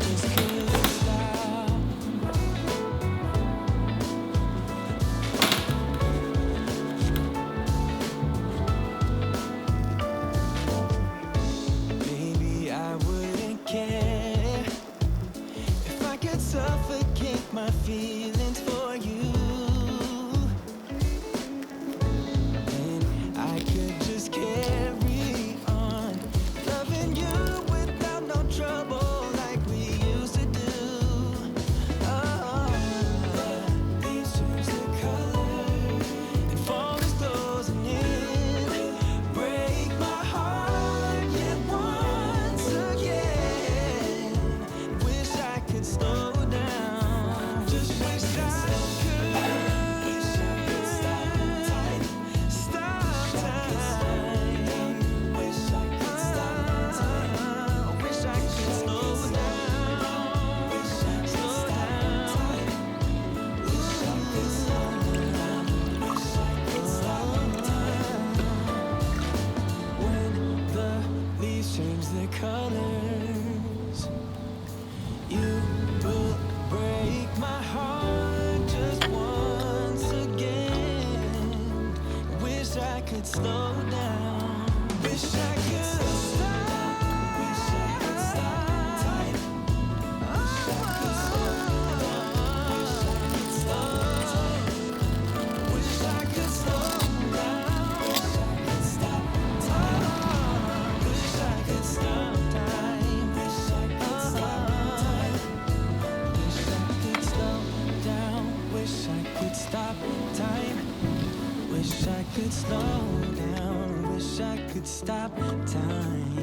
just couldn't stop. Maybe I wouldn't care if I could suffocate my feelings for you. And I could just carry on loving you without no trouble like we used to do. Oh, these change the color and fall is closing in. Break my heart yet once again. Wish I could slow down. Just wish I could. Wish I could stop time. Stop time. Wish I could stop time. Wish I could slow down. Wish I could slow down. Wish I could slow down. Wish I could stop time. When the leaves change their colors, you will break my heart just once again. Wish I could slow down. Wish I could stop. Wish I could stop time. Wish I could slow down. Wish I could stop time. Wish I could slow down. Wish I could stop time. Wish I could stop time. Wish I could stop time. Wish I could slow down. Wish I could stop time. Wish I could slow down. Wish I could stop time.